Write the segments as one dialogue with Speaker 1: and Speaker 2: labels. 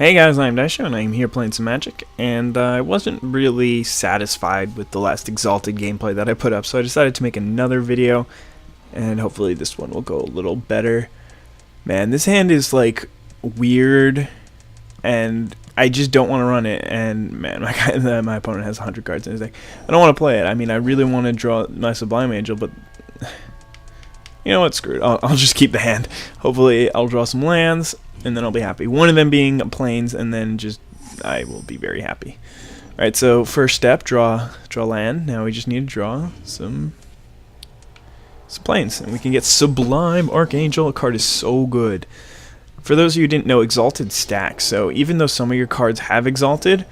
Speaker 1: Hey guys, I'm IzDaisho and I'm here playing some Magic, and I wasn't really satisfied with the last Exalted gameplay that I put up, so I decided to make another video, and hopefully this one will go a little better. Man, this hand is like weird, and I just don't want to run it, and man, my opponent has 100 cards in his deck. I don't want to play it. I mean, I really want to draw my Sublime Angel, but you know what, screw it. I'll just keep the hand. Hopefully I'll draw some lands, and then I'll be happy. One of them being plains, and then just I will be very happy. Alright, so first step, draw land. Now we just need to draw some plains, and we can get Sublime Archangel. A card is so good. For those of you who didn't know, Exalted stacks. So even though some of your cards have Exalted,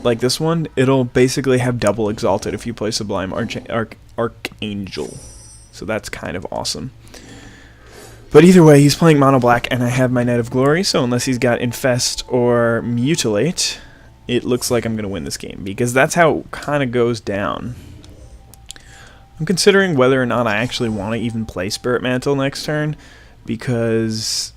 Speaker 1: like this one, it'll basically have double Exalted if you play Sublime Archangel. So that's kind of awesome. But either way, he's playing mono black, and I have my Knight of Glory, so unless he's got Infest or Mutilate, it looks like I'm going to win this game, because that's how it kind of goes down. I'm considering whether or not I actually want to even play Spirit Mantle next turn, because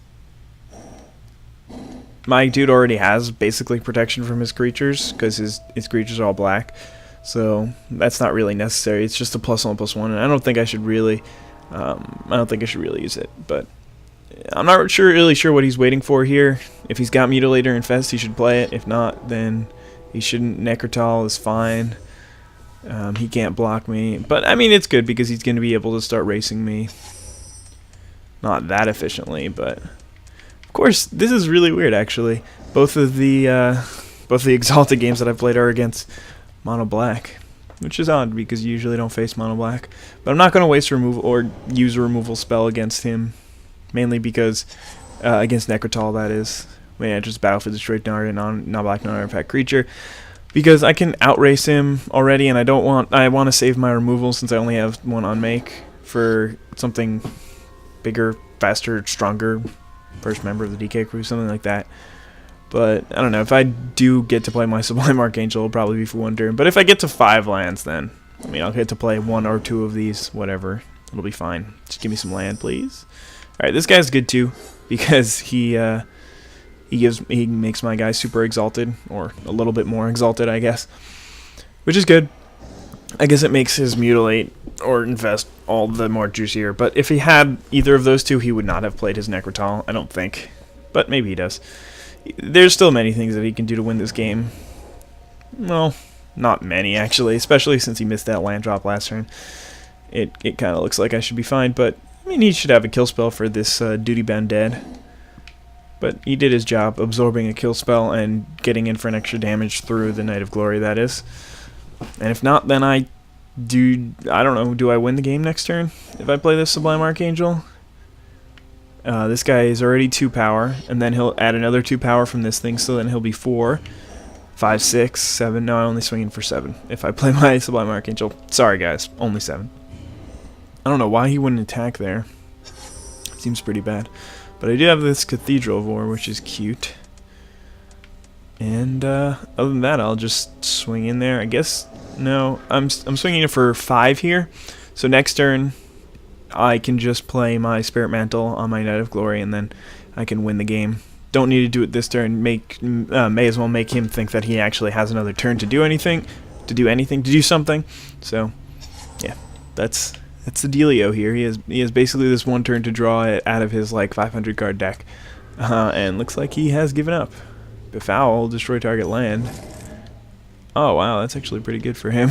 Speaker 1: my dude already has basically protection from his creatures, because his creatures are all black. So that's not really necessary. It's just a +1/+1, and I don't think I should really use it. But I'm not really sure what he's waiting for here. If he's got Mutilate or Infest, he should play it. If not, then he shouldn't. Necrotal is fine. He can't block me. But I mean, it's good because he's going to be able to start racing me. Not that efficiently, but of course, this is really weird. Actually, both of the Exalted games that I've played are against mono black, which is odd because you usually don't face mono black. But I'm not going to waste removal or use a removal spell against him, mainly because against Necrotal, that is. When I just battle for destroyed non-black non-artifact creature, because I can outrace him already, and I want to save my removal since I only have one on make for something bigger, faster, stronger, first member of the DK crew, something like that. But I don't know, if I do get to play my Sublime Archangel, it'll probably be for one turn. But if I get to 5 lands, then I mean, I'll get to play 1 or 2 of these, whatever. It'll be fine. Just give me some land, please. Alright, this guy's good too, because he makes my guy super exalted, or a little bit more exalted, I guess. Which is good. I guess it makes his Mutilate or Infest all the more juicier. But if he had either of those two, he would not have played his Necrotal, I don't think. But maybe he does. There's still many things that he can do to win this game. Well, not many, actually, especially since he missed that land drop last turn. It kind of looks like I should be fine, but I mean, he should have a kill spell for this Duty Bound Dead. But he did his job, absorbing a kill spell and getting in for an extra damage through the Knight of Glory, that is. And if not, then I don't know, do I win the game next turn if I play this Sublime Archangel? This guy is already 2 power, and then he'll add another 2 power from this thing, so then he'll be 4, 5, 6, 7. No, I'm only swinging for 7 if I play my Sublime Archangel. Sorry, guys, only 7. I don't know why he wouldn't attack there. Seems pretty bad. But I do have this Cathedral of War, which is cute. And other than that, I'll just swing in there. I guess, no, I'm swinging it for 5 here. So next turn, I can just play my Spirit Mantle on my Knight of Glory, and then I can win the game. Don't need to do it this turn. May as well make him think that he actually has another turn to do anything, to do something. So, yeah, that's the dealio here. He has basically this one turn to draw it out of his like 500 card deck, and looks like he has given up. Befoul, destroy target land. Oh wow, that's actually pretty good for him.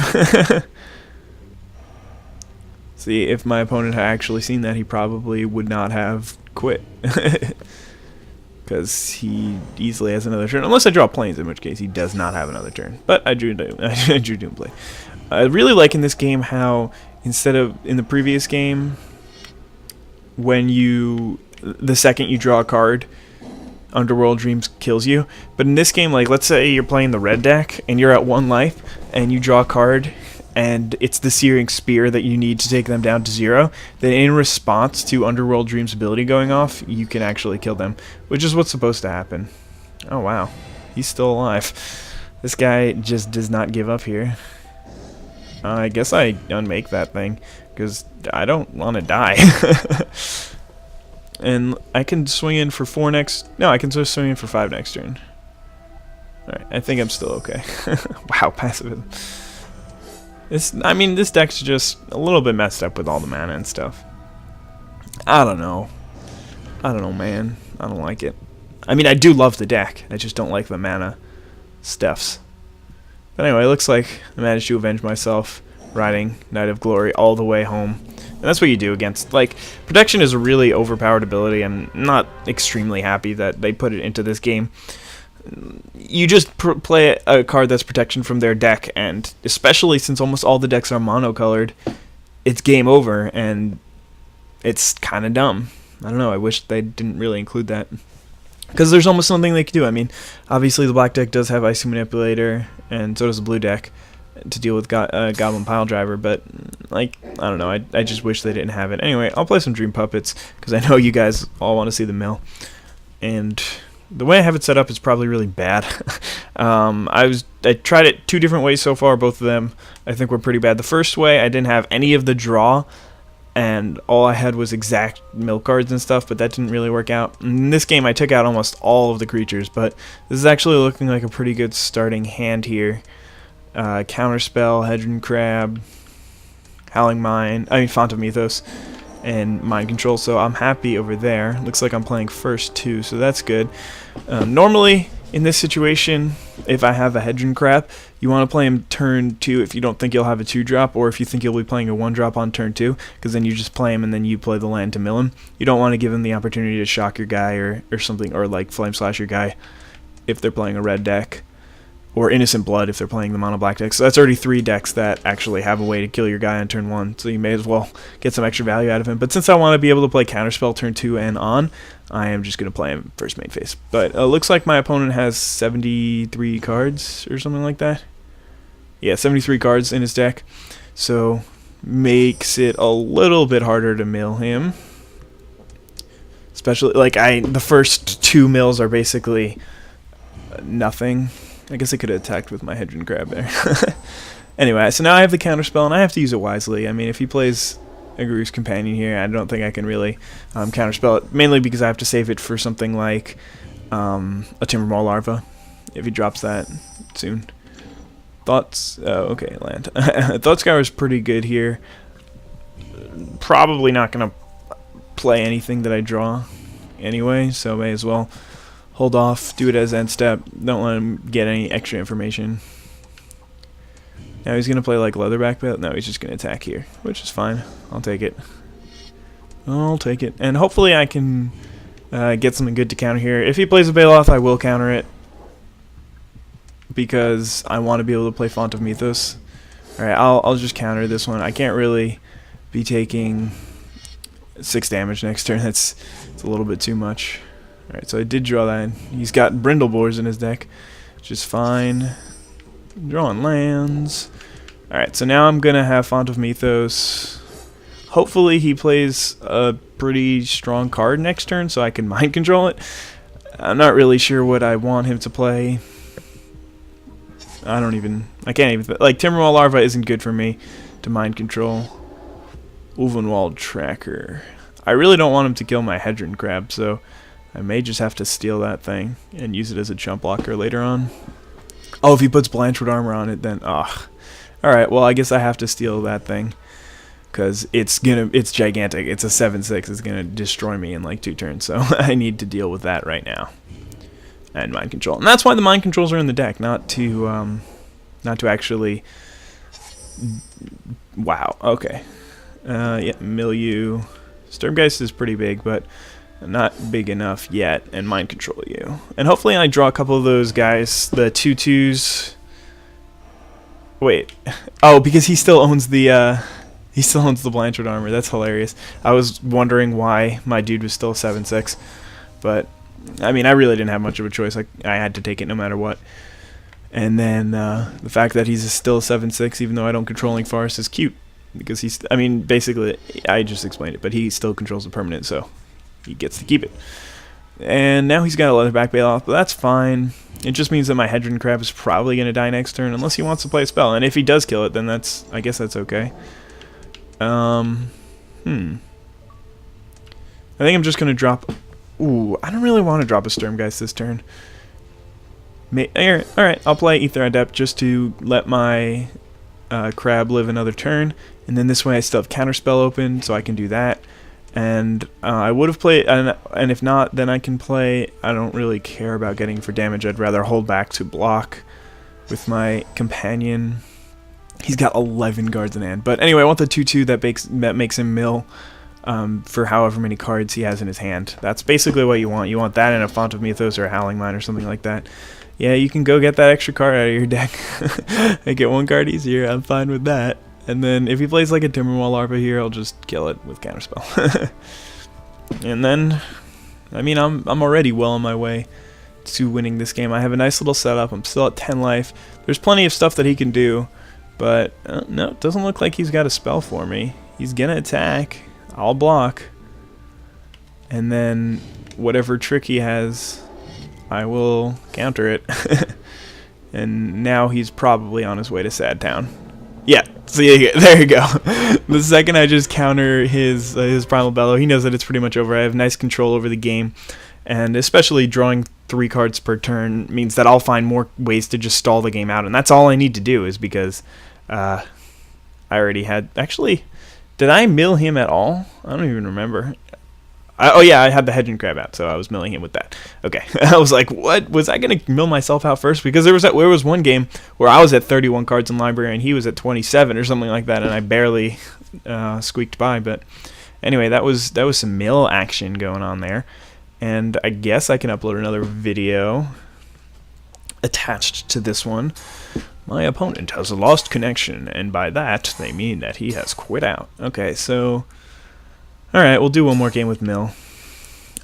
Speaker 1: See, if my opponent had actually seen that, he probably would not have quit. Because he easily has another turn. Unless I draw plains, in which case he does not have another turn. But I drew Doom Play. I really like in this game how, instead of in the previous game, when the second you draw a card, Underworld Dreams kills you. But in this game, like, let's say you're playing the red deck, and you're at 1 life, and you draw a card, and it's the Searing Spear that you need to take them down to 0, then in response to Underworld Dream's ability going off, you can actually kill them, which is what's supposed to happen. Oh wow, he's still alive. This guy just does not give up here. I guess I unmake that thing, because I don't want to die. And I can swing in for 4 next... No, I can just swing in for 5 next turn. Alright, I think I'm still okay. Wow, pacifism. I mean, this deck's just a little bit messed up with all the mana and stuff. I don't know. I don't know, man. I don't like it. I mean, I do love the deck. I just don't like the mana stuffs. But anyway, it looks like I managed to avenge myself, riding Knight of Glory all the way home. And that's what you do against, like, Protection is a really overpowered ability. I'm not extremely happy that they put it into this game. You just play a card that's Protection from their deck, and especially since almost all the decks are monocolored, it's game over, and it's kind of dumb. I don't know, I wish they didn't really include that. Because there's almost nothing they could do. I mean, obviously the black deck does have Icy Manipulator, and so does the blue deck, to deal with Goblin Pile Driver, but, like, I don't know, I just wish they didn't have it. Anyway, I'll play some Dream Puppets, because I know you guys all want to see the mill. And the way I have it set up is probably really bad. I tried it 2 different ways so far. Both of them I think were pretty bad. The first way, I didn't have any of the draw, and all I had was exact mill cards and stuff, but that didn't really work out. In this game, I took out almost all of the creatures, but this is actually looking like a pretty good starting hand here. Counterspell, Hedron Crab, Howling Mine, Font of Mythos, and Mind Control, so I'm happy over there. Looks like I'm playing first too, so that's good. Normally, in this situation, if I have a Hedron Crab, you want to play him turn 2 if you don't think you'll have a 2-drop, or if you think you'll be playing a 1-drop on turn 2, because then you just play him and then you play the land to mill him. You don't want to give him the opportunity to shock your guy or something, or like Flame Slash your guy if they're playing a red deck, or Innocent Blood if they're playing the mono black deck. So that's already 3 decks that actually have a way to kill your guy on turn 1, so you may as well get some extra value out of him. But since I want to be able to play Counterspell turn 2 and on, I am just going to play him first main phase. But looks like my opponent has 73 cards or something like that. Yeah, 73 cards in his deck, so makes it a little bit harder to mill him. Especially, like, the first 2 mills are basically nothing. I guess I could have attacked with my Hedron Crab there. Anyway, so now I have the Counterspell, and I have to use it wisely. I mean, if he plays a Guru's Companion here, I don't think I can really Counterspell it, mainly because I have to save it for something like a Timbermaw Larva, if he drops that soon. Thoughts? Okay, land. Thoughtscour is pretty good here. Probably not going to play anything that I draw anyway, so may as well hold off, do it as end step, don't let him get any extra information. Now he's going to play like Leatherback, but no, he's just going to attack here, which is fine. I'll take it. I'll take it. And hopefully I can get something good to counter here. If he plays a Baloth, I will counter it, because I want to be able to play Font of Mythos. Alright, I'll just counter this one. I can't really be taking 6 damage next turn. It's a little bit too much. Alright, so I did draw that. He's got Brindleboars in his deck, which is fine. Drawing lands. Alright, so now I'm going to have Font of Mythos. Hopefully he plays a pretty strong card next turn so I can mind control it. I'm not really sure what I want him to play. I can't even, like, Timbermaw Larva isn't good for me to mind control. Ulvenwald Tracker. I really don't want him to kill my Hedron Crab, so I may just have to steal that thing and use it as a chump blocker later on. Oh, if he puts Blanchwood Armor on it, then, ugh. Alright, well, I guess I have to steal that thing, because it's gigantic. It's a 7/6. It's gonna destroy me in like 2 turns, so I need to deal with that right now. And mind control, and that's why the mind controls are in the deck, not to actually. Wow. Okay. Yeah, Milieu. Sturmgeist is pretty big, but not big enough yet. And mind control you, and hopefully I draw a couple of those guys, the 2/2s. Wait. Oh, because he still owns the Blanchwood Armor. That's hilarious. I was wondering why my dude was still 7/6, but I mean, I really didn't have much of a choice. I had to take it no matter what. And then the fact that he's still 7/6, even though I don't controlling Forest, is cute, because he's. I mean, basically, I just explained it, but he still controls the permanent, so he gets to keep it. And now he's got a Leatherback Baloth, but that's fine. It just means that my Hedron Crab is probably going to die next turn, unless he wants to play a spell. And if he does kill it, then I guess that's okay. I think I'm just going to drop. Ooh, I don't really want to drop a Sturmgeist this turn. Alright, I'll play Ether Adept just to let my crab live another turn, and then this way I still have Counterspell open, so I can do that. And I would have played, and if not, then I can play. I don't really care about getting for damage. I'd rather hold back to block with my companion. He's got 11 guards in hand. But anyway, I want the 2/2 that makes him mill for however many cards he has in his hand. That's basically what you want. You want that and a Font of Mythos or a Howling Mine or something like that. Yeah, you can go get that extra card out of your deck and get one card easier. I'm fine with that. And then if he plays like a Timberwall Larva here, I'll just kill it with Counterspell. And then, I mean, I'm already well on my way to winning this game. I have a nice little setup. I'm still at 10 life. There's plenty of stuff that he can do, but no, it doesn't look like he's got a spell for me. He's gonna attack. I'll block. And then whatever trick he has, I will counter it. And now he's probably on his way to Sad Town. Yeah, see, there you go. The second I just counter his Primal Bellow, he knows that it's pretty much over. I have nice control over the game, and especially drawing 3 cards per turn means that I'll find more ways to just stall the game out, and that's all I need to do is because I already had... Actually, did I mill him at all? I don't even remember. Oh yeah, I had the Hedging Crab out, so I was milling him with that. Okay, I was like, what? Was I going to mill myself out first? Because there was one game where I was at 31 cards in library and he was at 27 or something like that, and I barely squeaked by. But anyway, that was some mill action going on there. And I guess I can upload another video attached to this one. My opponent has lost connection, and by that, they mean that he has quit out. Okay, so... Alright, we'll do one more game with Mill.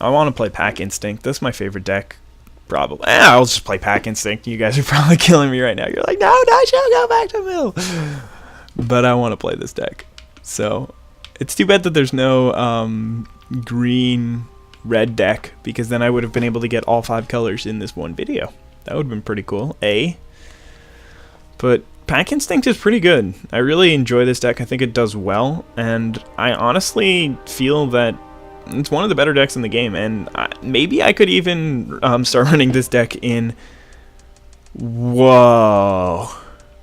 Speaker 1: I want to play Pack Instinct. That's my favorite deck. Probably. I'll just play Pack Instinct. You guys are probably killing me right now. You're like, no, Daisho, go back to Mill. But I want to play this deck. So, it's too bad that there's no green-red deck, because then I would have been able to get all 5 colors in this one video. That would have been pretty cool. But Pack Instinct is pretty good. I really enjoy this deck. I think it does well, and I honestly feel that it's one of the better decks in the game, and maybe I could even start running this deck in... Whoa.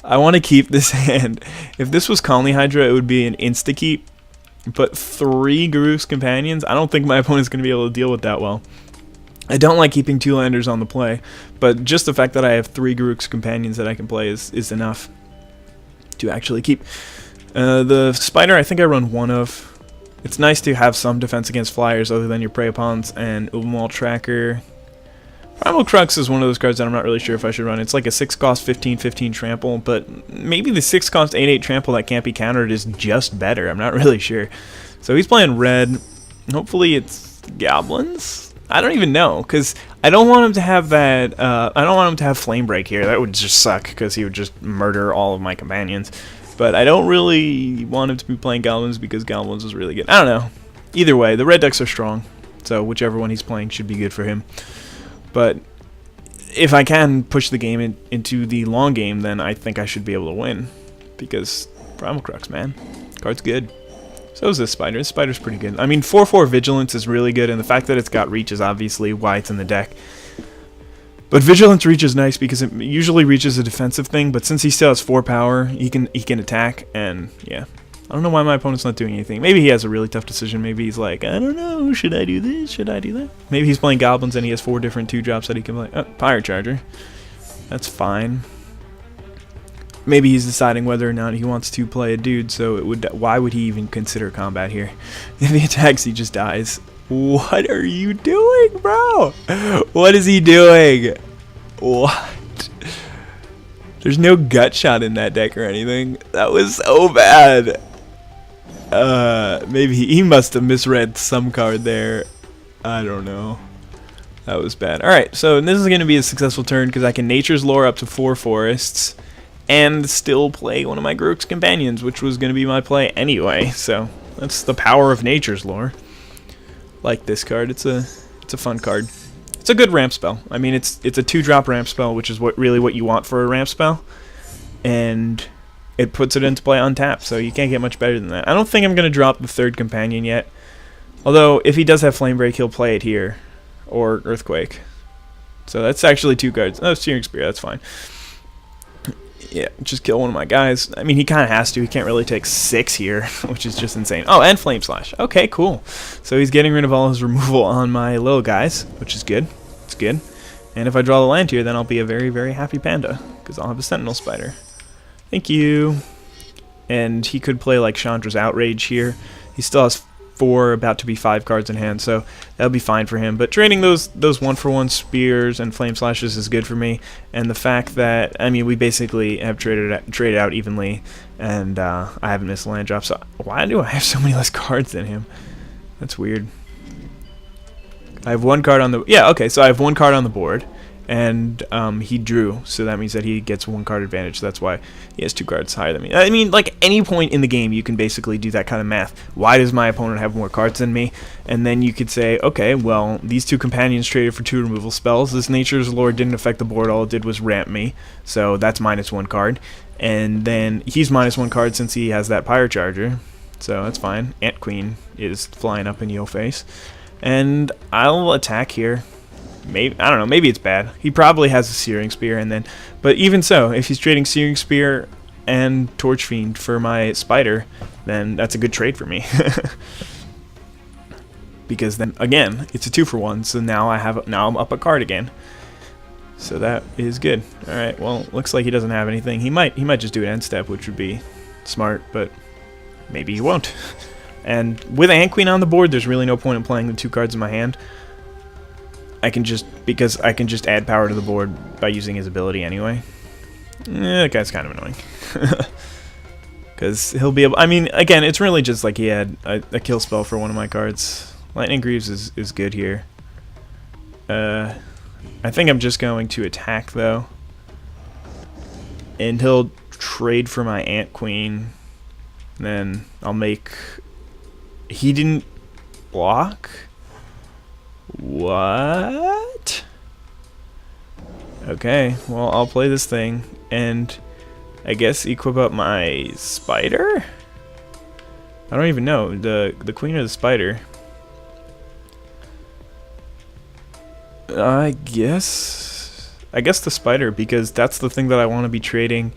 Speaker 1: I want to keep this hand. If this was Conley Hydra, it would be an insta-keep, but 3 Garruk's Companions, I don't think my opponent's going to be able to deal with that well. I don't like keeping 2 landers on the play, but just the fact that I have 3 Garruk's Companions that I can play is enough to actually keep. The Spider, I think I run 1 of. It's nice to have some defense against flyers other than your Prey Pawns and Umwall Tracker. Primal Crux is one of those cards that I'm not really sure if I should run. It's like a 6-cost 15/15 trample, but maybe the 6-cost 8/8 trample that can't be countered is just better. I'm not really sure. So he's playing red. Hopefully it's Goblins. I don't even know, because I don't want him to have that, I don't want him to have Flame Break here. That would just suck, because he would just murder all of my companions. But I don't really want him to be playing Goblins, because Goblins is really good. I don't know. Either way, the red decks are strong, so whichever one he's playing should be good for him. But if I can push the game into the long game, then I think I should be able to win, because Primal Crux, man. Card's good. So is this Spider. This Spider's pretty good. I mean, 4/4 Vigilance is really good, and the fact that it's got Reach is obviously why it's in the deck. But Vigilance Reach is nice because it usually Reach is a defensive thing, but since he still has 4 power, he can attack, and yeah. I don't know why my opponent's not doing anything. Maybe he has a really tough decision. Maybe he's like, I don't know, should I do this? Should I do that? Maybe he's playing Goblins and he has 4 different 2-drops that he can play. Oh, Pirate Charger. That's fine. Maybe he's deciding whether or not he wants to play a dude, so it would. Why would he even consider combat here? If he attacks, he just dies. What are you doing, bro? What is he doing? What? There's no gut shot in that deck or anything. That was so bad. Maybe he must have misread some card there. I don't know. That was bad. Alright, so this is going to be a successful turn because I can Nature's Lore up to 4 forests and still play one of my Garruk's Companions, which was going to be my play anyway. So that's the power of Nature's Lore. Like this card. It's a fun card. It's a good ramp spell. I mean, it's a 2-drop ramp spell, which is really what you want for a ramp spell. And it puts it into play untapped, so you can't get much better than that. I don't think I'm going to drop the 3rd Companion yet. Although, if he does have Flame Break, he'll play it here. Or Earthquake. So that's actually 2 cards. Oh, Searing Spear, that's fine. Yeah, just kill one of my guys. I mean, he kind of has to. He can't really take 6 here, which is just insane. Oh, and Flame Slash. Okay, cool. So he's getting rid of all his removal on my little guys, which is good. It's good. And if I draw the land here, then I'll be a very, very happy panda, because I'll have a Sentinel Spider. Thank you. And he could play like Chandra's Outrage here. He still has 4, about to be 5 cards in hand, so that'll be fine for him. But trading those 1-for-1 spears and flame slashes is good for me. And the fact that, I mean, we basically have traded out evenly, and I haven't missed a land drop. So why do I have so many less cards than him? That's weird. I have 1 card on the so I have 1 card on the board, and he drew, so that means that he gets 1 card advantage. So that's why he has 2 cards higher than me. I mean, like, any point in the game you can basically do that kind of math. Why does my opponent have more cards than me? And then you could say, okay, well, these 2 companions traded for 2 removal spells. This Nature's Lord didn't affect the board. All it did was ramp me, so that's -1 card. And then he's -1 card since he has that Pyre Charger, so that's fine. Ant Queen is flying up in your face. And I'll attack here. Maybe, I don't know, maybe it's bad. He probably has a Searing Spear, and then, but even so, if he's trading Searing Spear and Torch Fiend for my Spider, then that's a good trade for me. Because then again, it's a 2-for-1, so now I'm up a card again. So that is good. All right, well, looks like he doesn't have anything. He might just do an end step, which would be smart, but maybe he won't. And with Ant Queen on the board, there's really no point in playing the 2 cards in my hand. Because I can just add power to the board by using his ability anyway. That guy's kind of annoying. Because he'll be able, I mean, again, it's really just like he had a kill spell for one of my cards. Lightning Greaves is good here. I think I'm just going to attack, though. And he'll trade for my Ant Queen. Then I'll make... He didn't block? What? Okay, well, I'll play this thing, and I guess equip up my Spider? I don't even know, the Queen or the Spider. I guess the Spider, because that's the thing that I want to be trading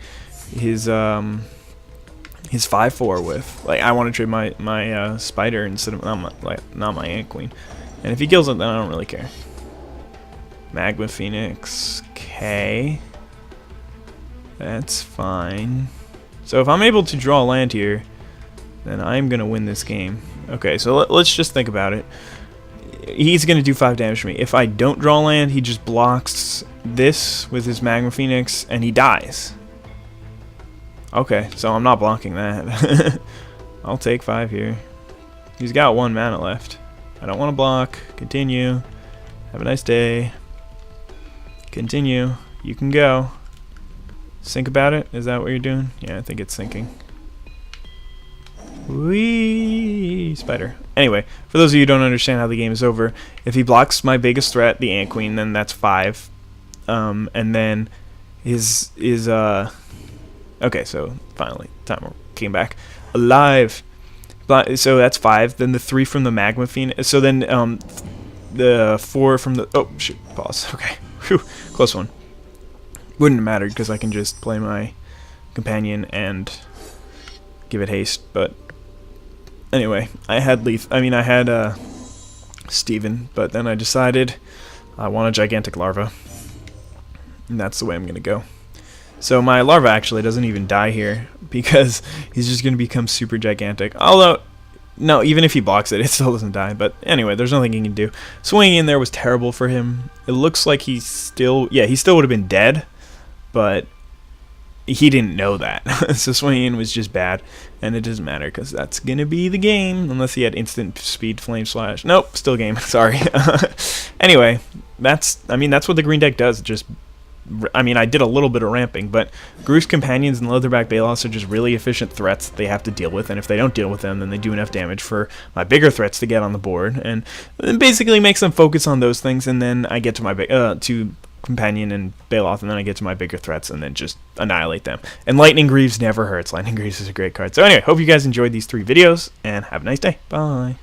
Speaker 1: his 5/4 with. Like, I want to trade my Spider instead of not my Ant Queen. And if he kills it, then I don't really care. Magma Phoenix, okay, that's fine. So if I'm able to draw a land here, then I'm gonna win this game. Okay, so let's just think about it. He's gonna do 5 damage to me. If I don't draw land, he just blocks this with his Magma Phoenix, and he dies. Okay, so I'm not blocking that. I'll take 5 here. He's got 1 mana left. I don't want to block. Continue. Have a nice day. Continue. You can go. Think about it. Is that what you're doing? Yeah, I think it's thinking. Whee! Spider. Anyway, for those of you who don't understand how the game is over, if he blocks my biggest threat, the Ant Queen, then that's 5. And then okay, so finally, timer came back alive. So that's 5. Then the 3 from the Magma Phoenix. So then the 4 from the... Oh, shoot. Pause. Okay. Whew. Close one. Wouldn't have mattered because I can just play my companion and give it haste. But anyway, I had Steven, but then I decided I want a gigantic larva. And that's the way I'm going to go. So my larva actually doesn't even die here because he's just going to become super gigantic. Although, no, even if he blocks it, it still doesn't die. But anyway, there's nothing he can do. Swinging in there was terrible for him. It looks like he still would have been dead, but he didn't know that. So swinging in was just bad, and it doesn't matter because that's going to be the game unless he had instant speed flame slash. Nope, still game. Sorry. Anyway, that's what the green deck does. I did a little bit of ramping, but Groose Companions and Leatherback Baloths are just really efficient threats that they have to deal with, and if they don't deal with them, then they do enough damage for my bigger threats to get on the board, and it basically makes them focus on those things, and then I get to my to Companion and Baloth, and then I get to my bigger threats, and then just annihilate them. And Lightning Greaves never hurts. Lightning Greaves is a great card. So anyway, hope you guys enjoyed these 3 videos, and have a nice day. Bye.